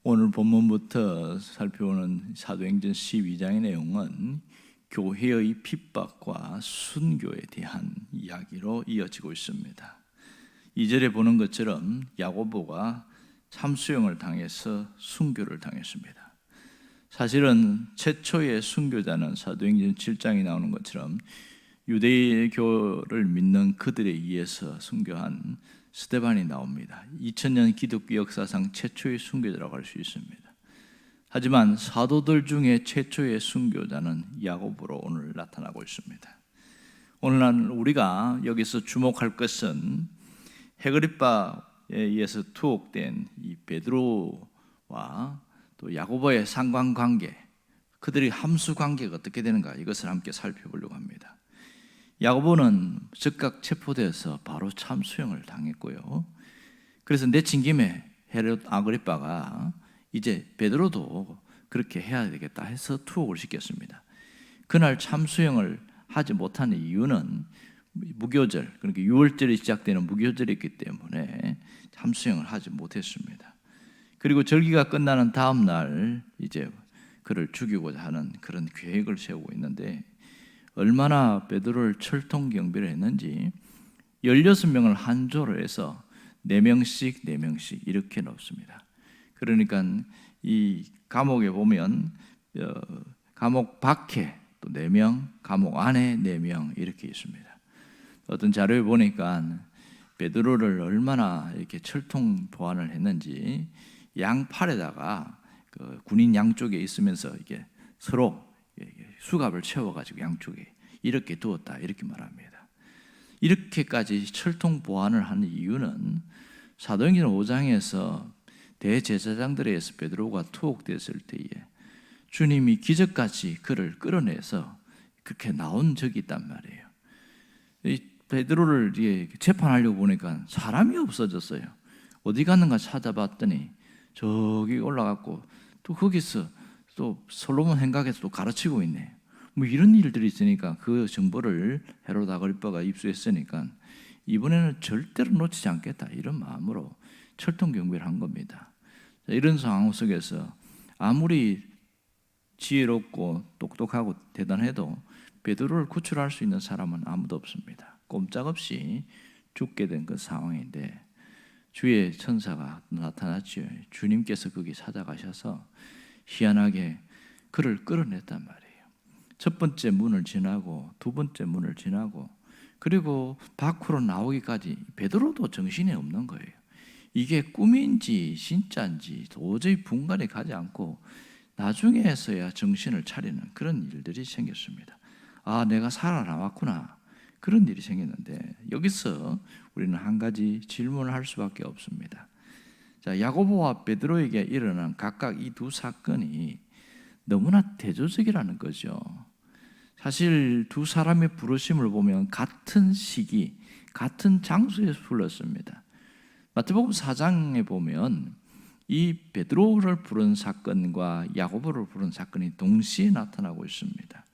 오늘 본문부터 살펴보는 사도행전 12장의 내용은 교회의 핍박과 순교에 대한 이야기로 이어지고 있습니다. 2절에 보는 것처럼 야고보가 참수형을 당해서 순교를 당했습니다. 사실은 최초의 순교자는 사도행전 7장에 나오는 것처럼 유대교를 믿는 그들에 의해서 순교한 스데반이 나옵니다. 2000년 기독교 역사상 최초의 순교자라고 할 수 있습니다. 하지만 사도들 중에 최초의 순교자는 야고보로 오늘 나타나고 있습니다. 오늘날 우리가 여기서 주목할 것은 헤그리빠에 의해서 투옥된 이 베드로와 또 야고보의 상관관계, 그들의 함수관계가 어떻게 되는가, 이것을 함께 살펴보려고 합니다. 야고보는 즉각 체포되어서 바로 참수형을 당했고요. 그래서 내친 김에 헤롯 아그리빠가 이제 베드로도 그렇게 해야 되겠다 해서 투옥을 시켰습니다. 그날 참수형을 하지 못한 이유는 무교절, 그러니까 6월절이 시작되는 무교절이 있기 때문에 참수형을 하지 못했습니다. 그리고 절기가 끝나는 다음 날 이제 그를 죽이고자 하는 그런 계획을 세우고 있는데, 얼마나 베드로를 철통 경비를 했는지 16명을 한 조로 해서 4명씩 이렇게 넣습니다. 그러니까 이 감옥에 보면 감옥 밖에 또 4명, 감옥 안에 4명 이렇게 있습니다. 어떤 자료에 보니까 베드로를 얼마나 이렇게 철통 보안을 했는지 양팔에다가 그 군인 양쪽에 있으면서 이게 서로 수갑을 채워가지고 양쪽에 이렇게 두었다, 이렇게 말합니다. 이렇게까지 철통 보안을 하는 이유는 사도행전 5장에서 대제사장들에 의해서 베드로가 투옥됐을 때에 주님이 기적같이 그를 끌어내서 그렇게 나온 적이 있단 말이에요. 이 베드로를 재판하려고 보니까 사람이 없어졌어요. 어디 갔는가 찾아봤더니 저기 올라갔고 또 거기서 또 솔로몬 행각에서 또 가르치고 있네. 뭐 이런 일들이 있으니까 그 정보를 헤롯 아그리빠가 입수했으니까 이번에는 절대로 놓치지 않겠다, 이런 마음으로 철통 경비를 한 겁니다. 이런 상황 속에서 아무리 지혜롭고 똑똑하고 대단해도 베드로를 구출할 수 있는 사람은 아무도 없습니다. 꼼짝없이 죽게 된 그 상황인데 주의 천사가 나타났죠. 주님께서 거기 찾아가셔서 희한하게 그를 끌어냈단 말이에요. 첫 번째 문을 지나고 두 번째 문을 지나고 그리고 밖으로 나오기까지 베드로도 정신이 없는 거예요. 이게 꿈인지 진짜인지 도저히 분간이 가지 않고 나중에서야 정신을 차리는 그런 일들이 생겼습니다. 아, 내가 살아남았구나, 그런 일이 생겼는데, 여기서 우리는 한 가지 질문을 할 수밖에 없습니다. 자, 야고보와 베드로에게 일어난 각각 이 두 사건이 너무나 대조적이라는 거죠. 사실 두 사람의 부르심을 보면 같은 시기, 같은 장소에서 불렀습니다. 마태복음 4장에 보면 이 베드로를 부른 사건과 야고보를 부른 사건이 동시에 나타나고 있습니다.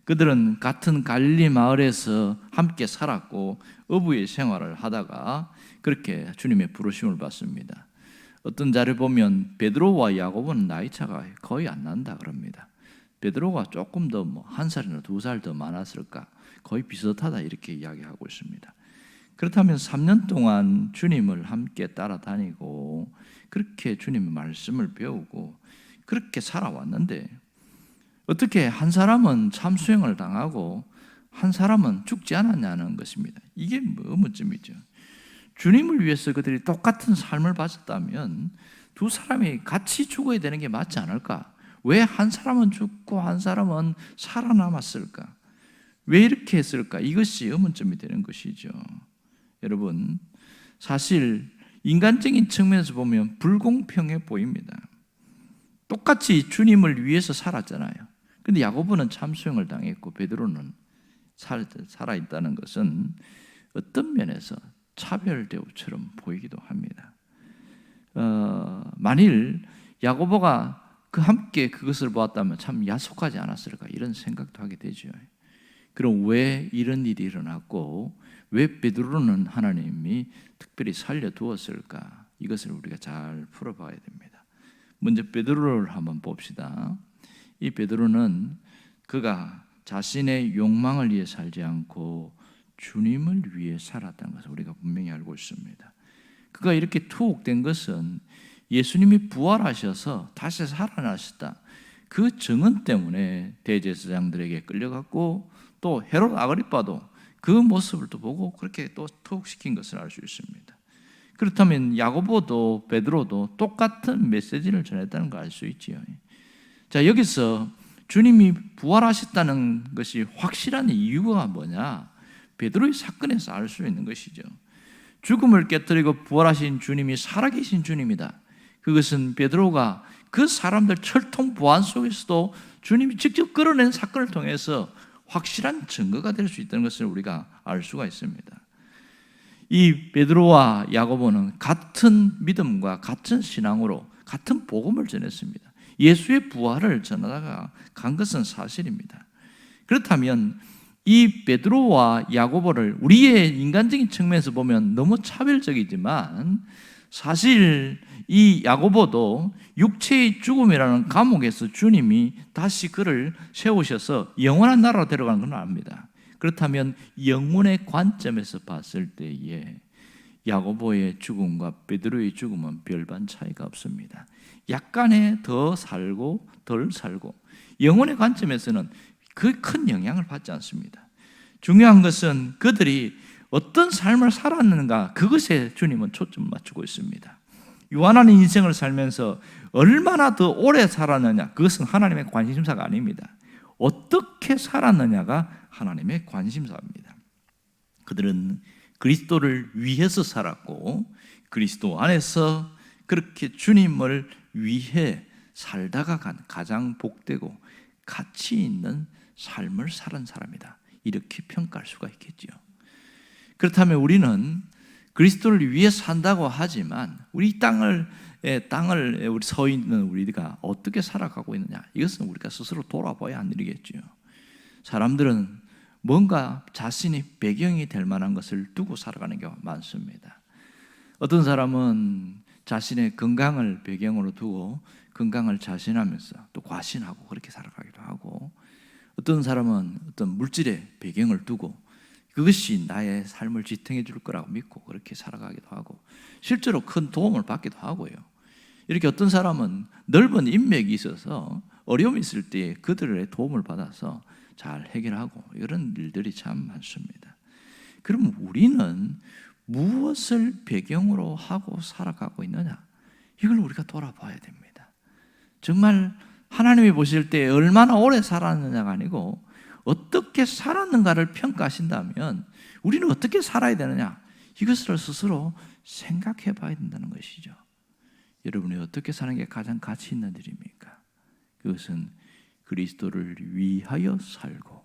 그들은 같은 갈릴리 마을에서 함께 살았고 어부의 생활을 하다가 그렇게 주님의 부르심을 받습니다. 어떤 자를 보면 베드로와 야고보는 나이 차가 거의 안 난다 그럽니다. 베드로가 조금 더 한 살이나 2살 더 많았을까, 거의 비슷하다, 이렇게 이야기하고 있습니다. 그렇다면 3년 동안 주님을 함께 따라다니고 그렇게 주님의 말씀을 배우고 그렇게 살아왔는데 어떻게 한 사람은 참수형을 당하고 한 사람은 죽지 않았냐는 것입니다. 이게 의문점이죠. 주님을 위해서 그들이 똑같은 삶을 바쳤다면 두 사람이 같이 죽어야 되는 게 맞지 않을까? 왜 한 사람은 죽고 한 사람은 살아남았을까? 왜 이렇게 했을까? 이것이 의문점이 되는 것이죠. 여러분, 사실 인간적인 측면에서 보면 불공평해 보입니다. 똑같이 주님을 위해서 살았잖아요. 근데 야고보는 참수형을 당했고 베드로는 살아있다는 것은 어떤 면에서 차별 대우처럼 보이기도 합니다. 만일 야고보가 함께 그것을 보았다면 참 야속하지 않았을까, 이런 생각도 하게 되죠. 그럼 왜 이런 일이 일어났고 왜 베드로는 하나님이 특별히 살려두었을까? 이것을 우리가 잘 풀어봐야 됩니다. 먼저 베드로를 한번 봅시다. 이 베드로는 그가 자신의 욕망을 위해 살지 않고 주님을 위해 살았다는 것을 우리가 분명히 알고 있습니다. 그가 이렇게 투옥된 것은 예수님이 부활하셔서 다시 살아나셨다, 그 증언 때문에 대제사장들에게 끌려갔고 또 헤롯 아그리빠도 그 모습을 또 보고 그렇게 또 투옥시킨 것을 알 수 있습니다. 그렇다면 야고보도 베드로도 똑같은 메시지를 전했다는 걸 알 수 있지요. 자, 여기서 주님이 부활하셨다는 것이 확실한 이유가 뭐냐? 베드로의 사건에서 알 수 있는 것이죠. 죽음을 깨뜨리고 부활하신 주님이 살아계신 주님이다. 그것은 베드로가 그 사람들 철통 부안 속에서도 주님이 직접 끌어낸 사건을 통해서 확실한 증거가 될 수 있다는 것을 우리가 알 수가 있습니다. 이 베드로와 야고보는 같은 믿음과 같은 신앙으로 같은 복음을 전했습니다. 예수의 부활을 전하다가 간 것은 사실입니다. 그렇다면 이 베드로와 야고보를 우리의 인간적인 측면에서 보면 너무 차별적이지만 사실 이 야고보도 육체의 죽음이라는 감옥에서 주님이 다시 그를 세우셔서 영원한 나라로 데려가는 건 압니다. 그렇다면 영혼의 관점에서 봤을 때에 야고보의 죽음과 베드로의 죽음은 별반 차이가 없습니다. 약간의 더 살고 덜 살고 영혼의 관점에서는 그 큰 영향을 받지 않습니다. 중요한 것은 그들이 어떤 삶을 살았는가, 그것에 주님은 초점을 맞추고 있습니다. 유한한 인생을 살면서 얼마나 더 오래 살았느냐, 그것은 하나님의 관심사가 아닙니다. 어떻게 살았느냐가 하나님의 관심사입니다. 그들은 그리스도를 위해서 살았고 그리스도 안에서 그렇게 주님을 위해 살다가 간 가장 복되고 가치 있는 삶을 살은 사람이다, 이렇게 평가할 수가 있겠죠. 그렇다면 우리는 그리스도를 위해 산다고 하지만 우리 땅을 우리 서 있는 우리가 어떻게 살아가고 있느냐, 이것은 우리가 스스로 돌아봐야 하는 일이겠죠. 사람들은 뭔가 자신이 배경이 될 만한 것을 두고 살아가는 경우가 많습니다. 어떤 사람은 자신의 건강을 배경으로 두고 건강을 자신하면서 또 과신하고 그렇게 살아가기도 하고, 어떤 사람은 어떤 물질의 배경을 두고 그것이 나의 삶을 지탱해 줄 거라고 믿고 그렇게 살아가기도 하고, 실제로 큰 도움을 받기도 하고요. 이렇게 어떤 사람은 넓은 인맥이 있어서 어려움이 있을 때 그들의 도움을 받아서 잘 해결하고, 이런 일들이 참 많습니다. 그럼 우리는 무엇을 배경으로 하고 살아가고 있느냐, 이걸 우리가 돌아봐야 됩니다. 정말 하나님이 보실 때 얼마나 오래 살았느냐가 아니고 어떻게 살았는가를 평가하신다면 우리는 어떻게 살아야 되느냐, 이것을 스스로 생각해 봐야 된다는 것이죠. 여러분이 어떻게 사는 게 가장 가치 있는 일입니까? 그것은 그리스도를 위하여 살고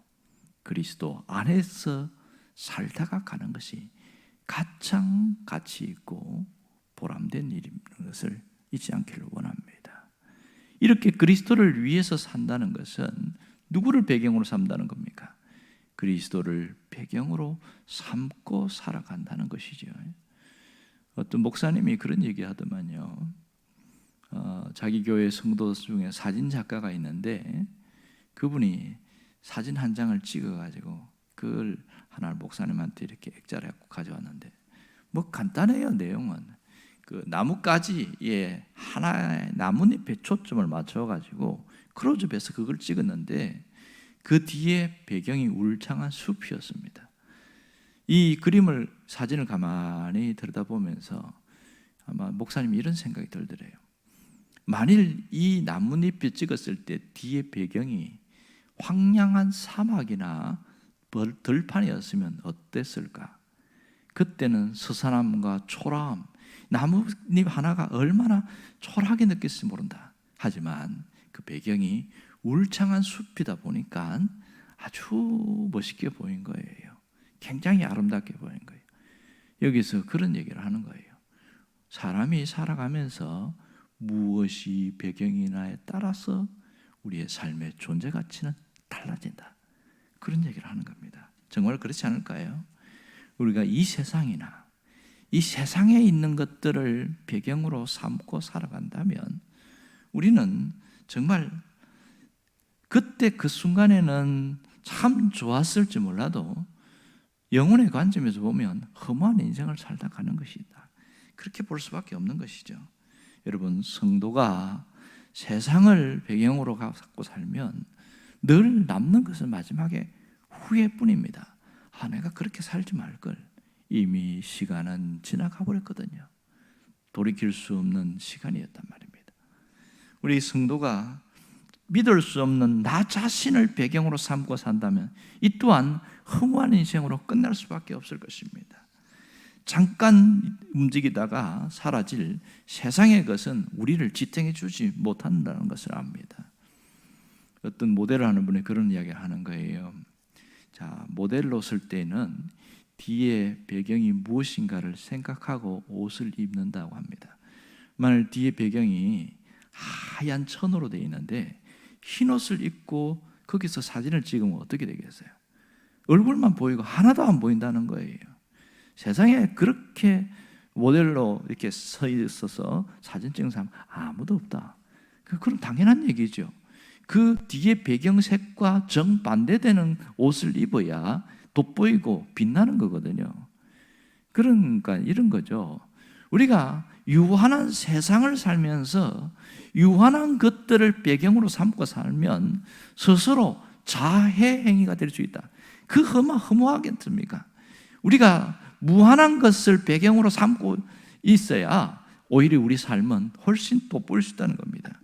그리스도 안에서 살다가 가는 것이 가장 가치 있고 보람된 일인 것을 잊지 않기를 원합니다. 이렇게 그리스도를 위해서 산다는 것은 누구를 배경으로 삼다는 겁니까? 그리스도를 배경으로 삼고 살아간다는 것이죠. 어떤 목사님이 그런 얘기 하더만요. 자기 교회 성도 중에 사진 작가가 있는데 그분이 사진 한 장을 찍어가지고 그걸 하나 목사님한테 이렇게 액자를 갖고 가져왔는데, 뭐 간단해요. 내용은 그 나뭇가지에 하나의 나뭇잎에 초점을 맞춰가지고 클로즈업해서 그걸 찍었는데 그 뒤에 배경이 울창한 숲이었습니다. 이 그림을, 사진을 가만히 들여다보면서 아마 목사님이 이런 생각이 들더래요. 만일 이 나뭇잎을 찍었을 때 뒤에 배경이 황량한 사막이나 들판이었으면 어땠을까? 그때는 서산함과 초라함, 나뭇잎 하나가 얼마나 초라하게 느꼈을지 모른다. 하지만 그 배경이 울창한 숲이다 보니까 아주 멋있게 보인 거예요. 굉장히 아름답게 보인 거예요. 여기서 그런 얘기를 하는 거예요. 사람이 살아가면서 무엇이 배경이냐에 따라서 우리의 삶의 존재 가치는 달라진다, 그런 얘기를 하는 겁니다. 정말 그렇지 않을까요? 우리가 이 세상이나 이 세상에 있는 것들을 배경으로 삼고 살아간다면 우리는 정말 그때 그 순간에는 참 좋았을지 몰라도 영혼의 관점에서 보면 허무한 인생을 살다 가는 것이다. 그렇게 볼 수밖에 없는 것이죠. 여러분, 성도가 세상을 배경으로 갖고 살면 늘 남는 것은 마지막에 후회뿐입니다. 내가 그렇게 살지 말걸. 이미 시간은 지나가 버렸거든요. 돌이킬 수 없는 시간이었단 말입니다. 우리 성도가 믿을 수 없는 나 자신을 배경으로 삼고 산다면 이 또한 허무한 인생으로 끝날 수밖에 없을 것입니다. 잠깐 움직이다가 사라질 세상의 것은 우리를 지탱해 주지 못한다는 것을 압니다. 어떤 모델을 하는 분이 그런 이야기를 하는 거예요. 자, 모델로 쓸 때는 뒤에 배경이 무엇인가를 생각하고 옷을 입는다고 합니다. 만일 뒤에 배경이 하얀 천으로 되어 있는데 흰 옷을 입고 거기서 사진을 찍으면 어떻게 되겠어요? 얼굴만 보이고 하나도 안 보인다는 거예요. 세상에 그렇게 모델로 이렇게 서 있어서 사진 찍는 사람 아무도 없다. 그럼 당연한 얘기죠. 그 뒤에 배경색과 정반대되는 옷을 입어야 돋보이고 빛나는 거거든요. 그러니까 이런 거죠. 우리가 유한한 세상을 살면서 유한한 것들을 배경으로 삼고 살면 스스로 자해 행위가 될 수 있다. 그 허무하겠습니까? 우리가 무한한 것을 배경으로 삼고 있어야 오히려 우리 삶은 훨씬 돋보일 수 있다는 겁니다.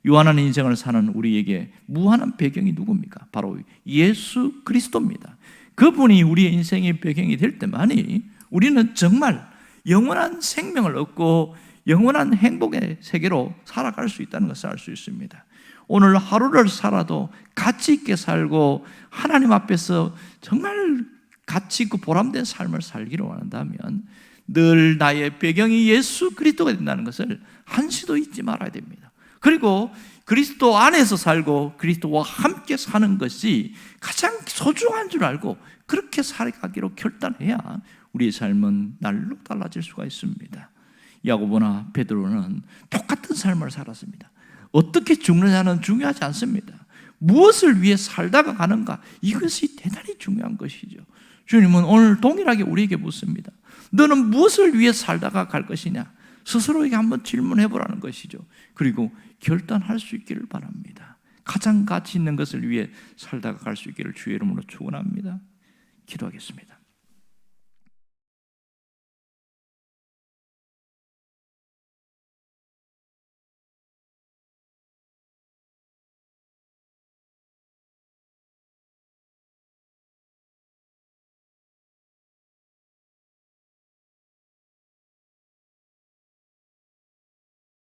유한한 인생을 사는 우리에게 무한한 배경이 누굽니까? 바로 예수 그리스도입니다. 그분이 우리의 인생의 배경이 될 때만이 우리는 정말 영원한 생명을 얻고 영원한 행복의 세계로 살아갈 수 있다는 것을 알 수 있습니다. 오늘 하루를 살아도 가치 있게 살고 하나님 앞에서 정말 가치 있고 보람된 삶을 살기를 원한다면 늘 나의 배경이 예수 그리스도가 된다는 것을 한시도 잊지 말아야 됩니다. 그리고 그리스도 안에서 살고 그리스도와 함께 사는 것이 가장 소중한 줄 알고 그렇게 살아가기로 결단해야 우리의 삶은 날로 달라질 수가 있습니다. 야고보나 베드로는 똑같은 삶을 살았습니다. 어떻게 죽느냐는 중요하지 않습니다. 무엇을 위해 살다가 가는가, 이것이 대단히 중요한 것이죠. 주님은 오늘 동일하게 우리에게 묻습니다. 너는 무엇을 위해 살다가 갈 것이냐? 스스로에게 한번 질문해 보라는 것이죠. 그리고 결단할 수 있기를 바랍니다. 가장 가치 있는 것을 위해 살다가 갈 수 있기를 주의 이름으로 축원합니다. 기도하겠습니다.